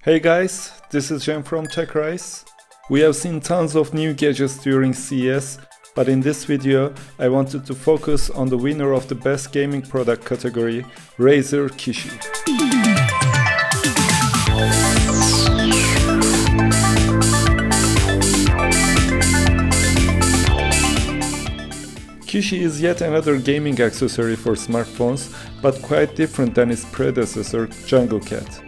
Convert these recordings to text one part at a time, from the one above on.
Hey guys, this is Jen from TechRice. We have seen tons of new gadgets during CES, but in this video I wanted to focus on the winner of the best gaming product category, Razer Kishi. Kishi is yet another gaming accessory for smartphones, but quite different than its predecessor, Jungle Cat.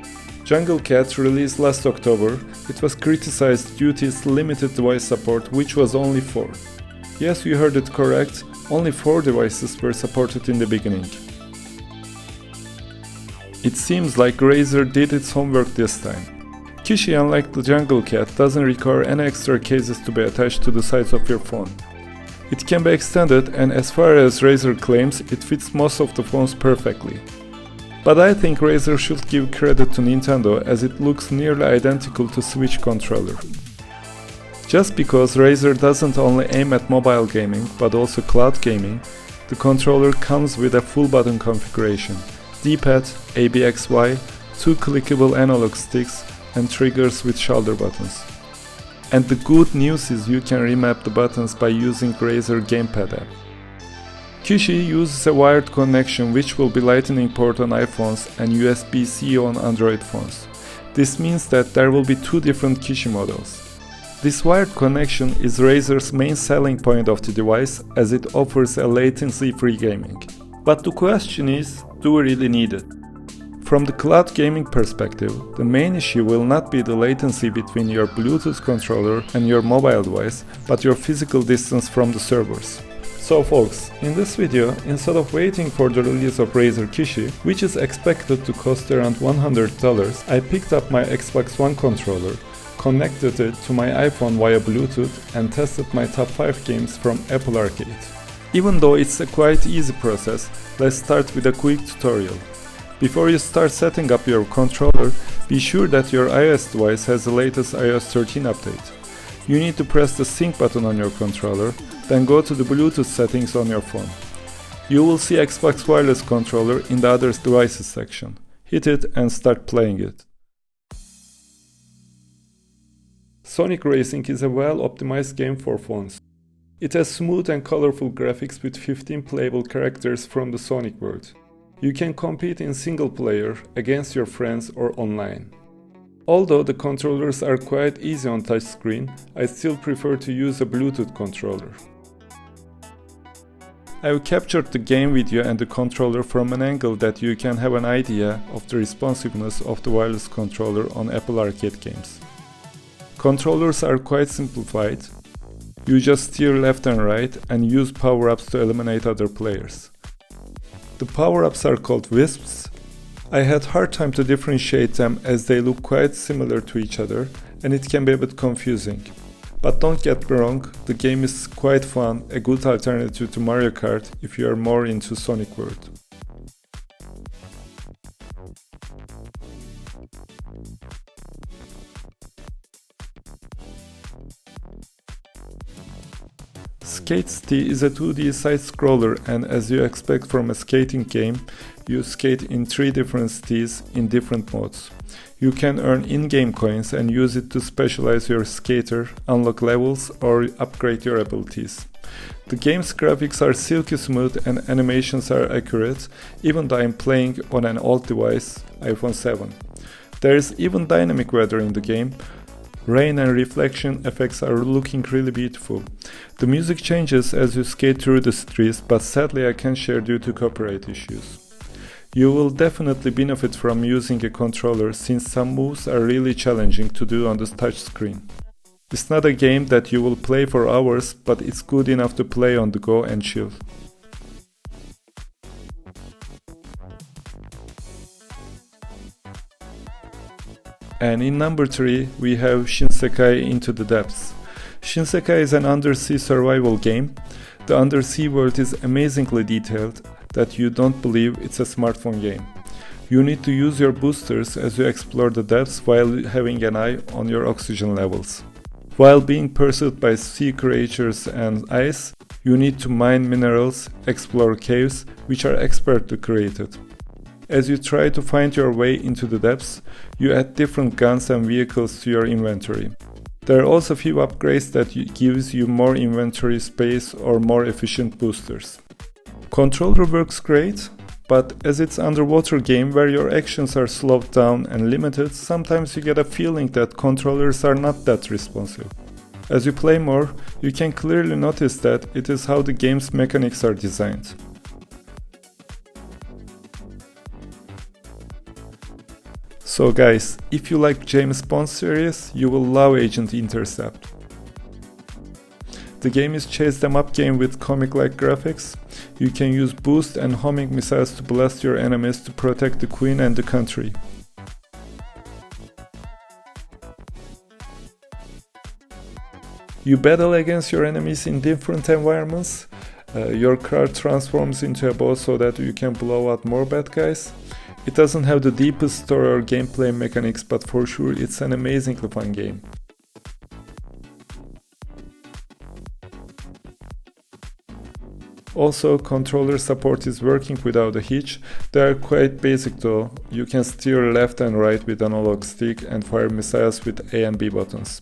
Jungle Cat, released last October, it was criticized due to its limited device support, which was only 4. Yes, you heard it correct, only 4 devices were supported in the beginning. It seems like Razer did its homework this time. Kishi, unlike the Jungle Cat, doesn't require any extra cases to be attached to the sides of your phone. It can be extended, and as far as Razer claims, it fits most of the phones perfectly. But I think Razer should give credit to Nintendo, as it looks nearly identical to Switch controller. Just because Razer doesn't only aim at mobile gaming but also cloud gaming, the controller comes with a full button configuration, D-pad, ABXY, 2 clickable analog sticks and triggers with shoulder buttons. And the good news is you can remap the buttons by using Razer Gamepad app. Kishi uses a wired connection which will be Lightning port on iPhones and USB-C on Android phones. This means that there will be 2 different Kishi models. This wired connection is Razer's main selling point of the device, as it offers a latency-free gaming. But the question is, do we really need it? From the cloud gaming perspective, the main issue will not be the latency between your Bluetooth controller and your mobile device, but your physical distance from the servers. So folks, in this video, instead of waiting for the release of Razer Kishi, which is expected to cost around $100, I picked up my Xbox One controller, connected it to my iPhone via Bluetooth and tested my top 5 games from Apple Arcade. Even though it's a quite easy process, let's start with a quick tutorial. Before you start setting up your controller, be sure that your iOS device has the latest iOS 13 update. You need to press the sync button on your controller, then go to the Bluetooth settings on your phone. You will see Xbox Wireless Controller in the Other Devices section. Hit it and start playing it. Sonic Racing is a well-optimized game for phones. It has smooth and colorful graphics with 15 playable characters from the Sonic world. You can compete in single player, against your friends or online. Although the controllers are quite easy on touchscreen, I still prefer to use a Bluetooth controller. I've captured the game video and the controller from an angle that you can have an idea of the responsiveness of the wireless controller on Apple Arcade games. Controllers are quite simplified. You just steer left and right and use power-ups to eliminate other players. The power-ups are called wisps. I had hard time to differentiate them as they look quite similar to each other and it can be a bit confusing. But don't get me wrong, the game is quite fun, a good alternative to Mario Kart if you are more into Sonic World. Skate City is a 2D side-scroller, and as you expect from a skating game, you skate in 3 different cities in different modes. You can earn in-game coins and use it to specialize your skater, unlock levels, or upgrade your abilities. The game's graphics are silky smooth and animations are accurate, even though I'm playing on an old device, iPhone 7. There is even dynamic weather in the game. Rain and reflection effects are looking really beautiful. The music changes as you skate through the streets, but sadly I can't share due to copyright issues. You will definitely benefit from using a controller since some moves are really challenging to do on the touchscreen. It's not a game that you will play for hours, but it's good enough to play on the go and chill. And in number 3, we have Shinseki Into the Depths. Shinseki is an undersea survival game. The undersea world is amazingly detailed that you don't believe it's a smartphone game. You need to use your boosters as you explore the depths while having an eye on your oxygen levels. While being pursued by sea creatures and ice, you need to mine minerals, explore caves, which are expertly created. As you try to find your way into the depths, you add different guns and vehicles to your inventory. There are also few upgrades that gives you more inventory space or more efficient boosters. Controller works great, but as it's underwater game where your actions are slowed down and limited, sometimes you get a feeling that controllers are not that responsive. As you play more, you can clearly notice that it is how the game's mechanics are designed. So guys, if you like James Bond series, you will love Agent Intercept. The game is chase them up game with comic-like graphics. You can use boost and homing missiles to blast your enemies to protect the queen and the country. You battle against your enemies in different environments. Your car transforms into a boat so that you can blow out more bad guys. It doesn't have the deepest story or gameplay mechanics, but for sure it's an amazingly fun game. Also, controller support is working without a hitch. They are quite basic though. You can steer left and right with analog stick and fire missiles with A and B buttons.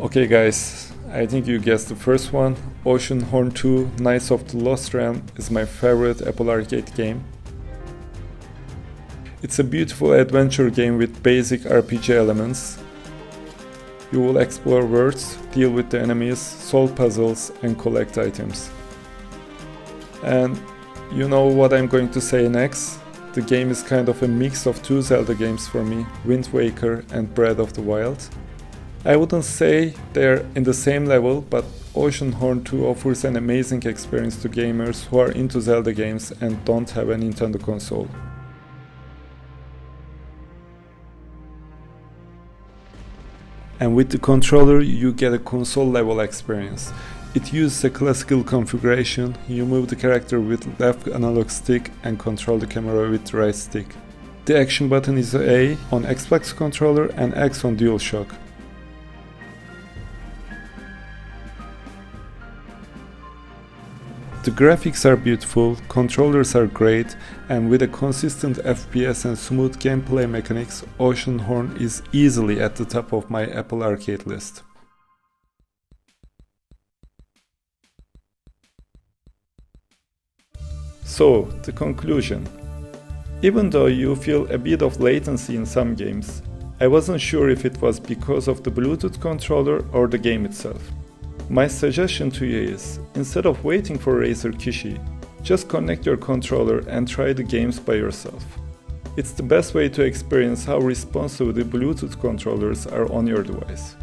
Okay guys, I think you guessed the first one. Oceanhorn 2 Knights of the Lost Realm is my favorite Apple Arcade game. It's a beautiful adventure game with basic RPG elements. You will explore worlds, deal with the enemies, solve puzzles and collect items. And you know what I'm going to say next? The game is kind of a mix of two Zelda games for me, Wind Waker and Breath of the Wild. I wouldn't say they're in the same level, but Oceanhorn 2 offers an amazing experience to gamers who are into Zelda games and don't have a Nintendo console. And with the controller you get a console level experience. It uses a classical configuration. You move the character with left analog stick and control the camera with right stick. The action button is A on Xbox controller and X on DualShock. The graphics are beautiful, controllers are great, and with a consistent FPS and smooth gameplay mechanics, Oceanhorn is easily at the top of my Apple Arcade list. So, the conclusion. Even though you feel a bit of latency in some games, I wasn't sure if it was because of the Bluetooth controller or the game itself. My suggestion to you is, instead of waiting for Razer Kishi, just connect your controller and try the games by yourself. It's the best way to experience how responsive the Bluetooth controllers are on your device.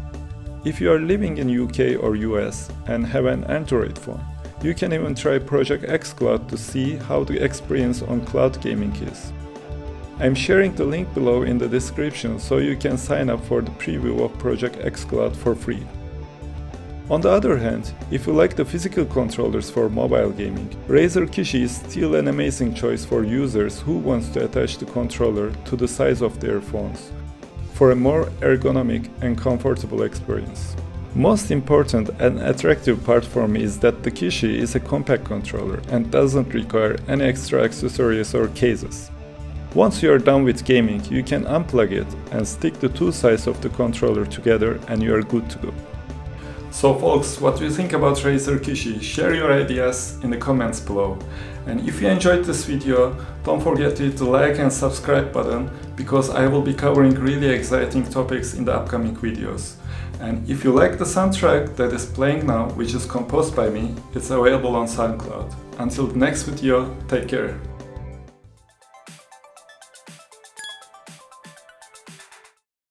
If you are living in UK or US and have an Android phone, you can even try Project xCloud to see how the experience on cloud gaming is. I'm sharing the link below in the description so you can sign up for the preview of Project xCloud for free. On the other hand, if you like the physical controllers for mobile gaming, Razer Kishi is still an amazing choice for users who want to attach the controller to the size of their phones, for a more ergonomic and comfortable experience. Most important and attractive part for me is that the Kishi is a compact controller and doesn't require any extra accessories or cases. Once you are done with gaming, you can unplug it and stick the two sides of the controller together and you are good to go. So folks, what do you think about Razer Kishi? Share your ideas in the comments below. And if you enjoyed this video, don't forget to hit the like and subscribe button, because I will be covering really exciting topics in the upcoming videos. And if you like the soundtrack that is playing now, which is composed by me, it's available on SoundCloud. Until the next video, take care.